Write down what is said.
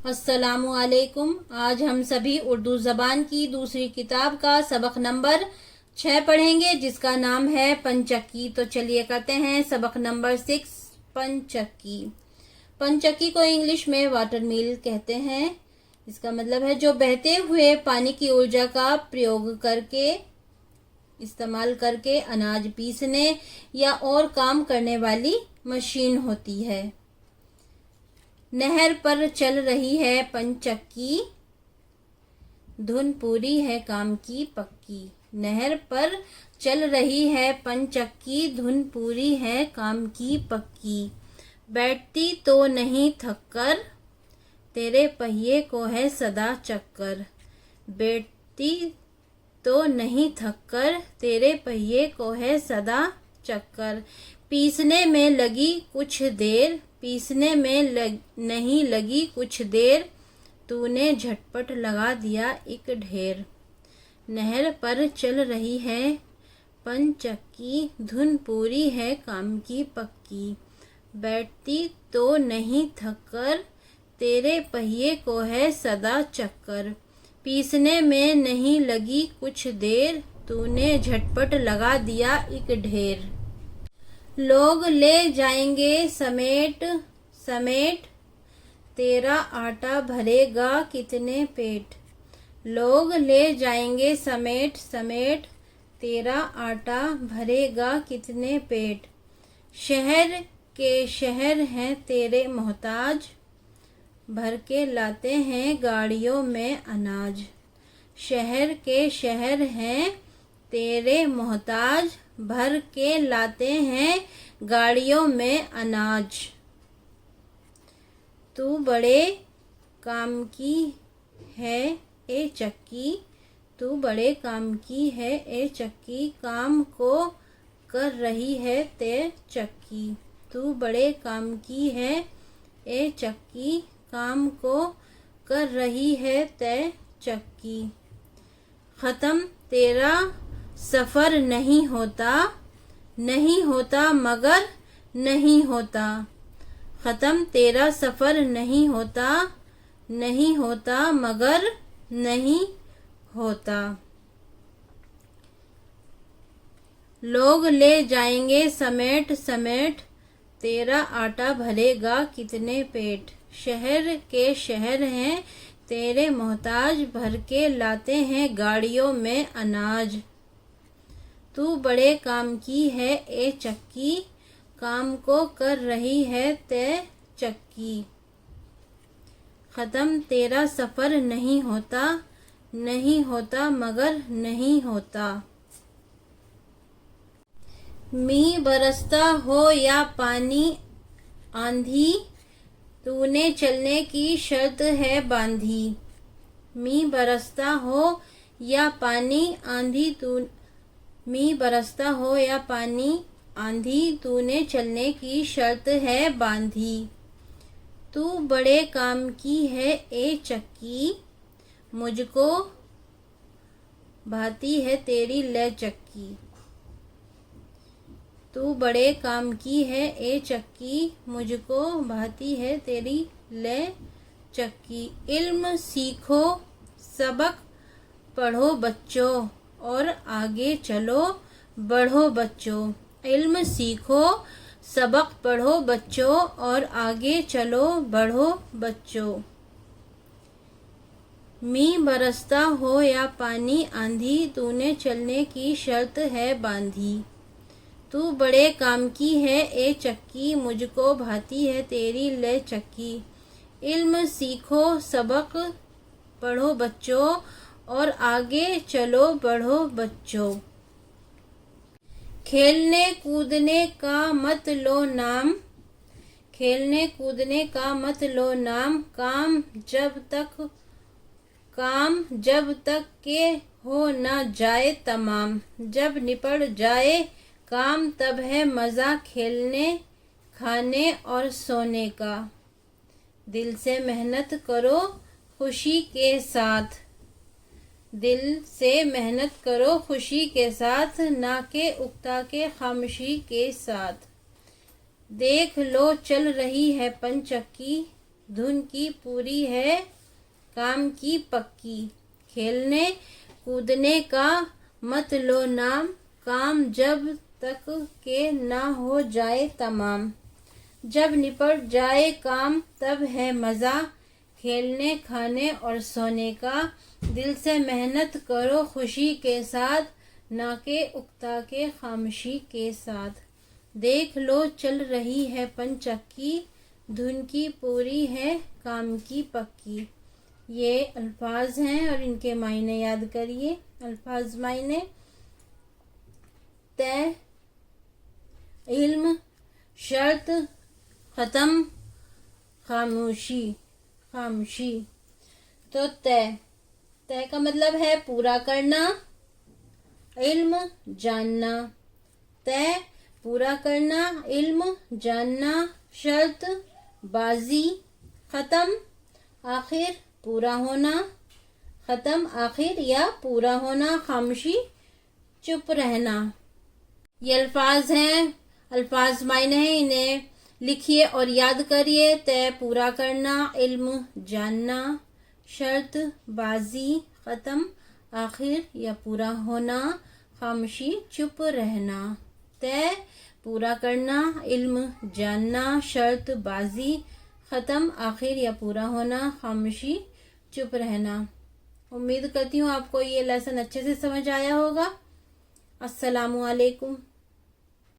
अस्सलामुअलैकुम। आज हम सभी उर्दू ज़बान की दूसरी किताब का सबक नंबर 6 पढ़ेंगे, जिसका नाम है पंचक्की। तो चलिए करते हैं सबक नंबर 6, पंचक्की। पंचक्की को इंग्लिश में वाटर मिल कहते हैं। इसका मतलब है जो बहते हुए पानी की ऊर्जा का प्रयोग करके इस्तेमाल करके अनाज पीसने या और काम करने वाली मशीन होती है। नहर पर चल रही है पंचक्की, धुन पूरी है काम की पक्की। नहर पर चल रही है पंचक्की, धुन पूरी है काम की पक्की। बैठती तो नहीं थककर, तेरे पहिए को है सदा चक्कर। बैठती तो नहीं थककर, तेरे पहिए को है सदा चक्कर। पीसने में लगी कुछ देर, पीसने में नहीं लगी कुछ देर, तूने झटपट लगा दिया एक ढेर। नहर पर चल रही है पंचक्की, धुन पूरी है काम की पक्की। बैठती तो नहीं थककर, तेरे पहिए को है सदा चक्कर। पीसने में नहीं लगी कुछ देर, तूने झटपट लगा दिया एक ढेर। लोग ले जाएंगे समेट समेट, तेरा आटा भरेगा कितने पेट। लोग ले जाएंगे समेट समेट, तेरा आटा भरेगा कितने पेट। शहर के शहर हैं तेरे मोहताज, भर के लाते हैं गाड़ियों में अनाज। शहर के शहर हैं तेरे मोहताज, भर के लाते हैं गाड़ियों में अनाज। तू बड़े काम की है ए चक्की, तू बड़े काम की है ए चक्की। काम को कर रही है ते चक्की, तू बड़े काम की है ए चक्की। काम को कर रही है ते चक्की। ख़त्म तेरा सफ़र नहीं होता, नहीं होता मगर नहीं होता। ख़त्म तेरा सफ़र नहीं होता, नहीं होता मगर नहीं होता। लोग ले जाएंगे समेट समेट, तेरा आटा भरेगा कितने पेट। शहर के शहर हैं तेरे मोहताज, भर के लाते हैं गाड़ियों में अनाज। तू बड़े काम की है ए चक्की, काम को कर रही है ते चक्की। ख़त्म तेरा सफ़र नहीं होता, नहीं होता मगर नहीं होता। मींह बरसता हो या पानी आंधी, तूने चलने की शर्त है बांधी। मींह बरसता हो या पानी आंधी, मींह बरसता हो या पानी आंधी, तूने चलने की शर्त है बांधी। तू बड़े काम की है ए चक्की, मुझको भाती है तेरी ले चक्की। तू बड़े काम की है ए चक्की, मुझको भाती है तेरी ले चक्की। इल्म सीखो सबक पढ़ो बच्चों, और आगे चलो बढ़ो बच्चों। इल्म सीखो सबक पढ़ो बच्चों, और आगे चलो बढ़ो बच्चों। मींह बरसता हो या पानी आंधी, तूने चलने की शर्त है बांधी। तू बड़े काम की है ए चक्की, मुझको भाती है तेरी ले चक्की। इल्म सीखो सबक पढ़ो बच्चों, और आगे चलो बढ़ो बच्चों। खेलने कूदने का मत लो नाम, खेलने कूदने का मत लो नाम। काम जब तक के हो न जाए तमाम। जब निपट जाए काम तब है मज़ा खेलने खाने और सोने का। दिल से मेहनत करो खुशी के साथ, दिल से मेहनत करो खुशी के साथ, ना के उकता के खामोशी के साथ। देख लो चल रही है पंचक्की, धुन की पूरी है काम की पक्की। खेलने कूदने का मत लो नाम, काम जब तक के ना हो जाए तमाम। जब निपट जाए काम तब है मज़ा, खेलने खाने और सोने का। दिल से मेहनत करो खुशी के साथ, ना के उकता के खामोशी के साथ। देख लो चल रही है पंचक्की, धुन की पूरी है काम की पक्की। ये अल्फाज हैं और इनके मायने याद करिए। अल्फाज मायने: तय, इल्म, शर्त, ख़त्म, खामोशी। खामोशी। तो तय का मतलब है पूरा करना, इल्म जानना। तय पूरा करना, इल्म जानना। शर्त बाजी, ख़त्म आखिर पूरा होना। ख़त्म आखिर या पूरा होना। खामोशी चुप रहना। ये अल्फाज हैं, अल्फाज मायने हैं, इन्हें लिखिए और याद करिए। तय पूरा करना, इल्म जानना, शर्त बाजी, ख़त्म आखिर या पूरा होना, खामोशी चुप रहना। तय पूरा करना, इल्म जानना, शर्त बाजी, ख़त्म आखिर या पूरा होना, खामोशी चुप रहना। उम्मीद करती हूँ आपको ये लेसन अच्छे से समझ आया होगा। अस्सलामु अलैकुम।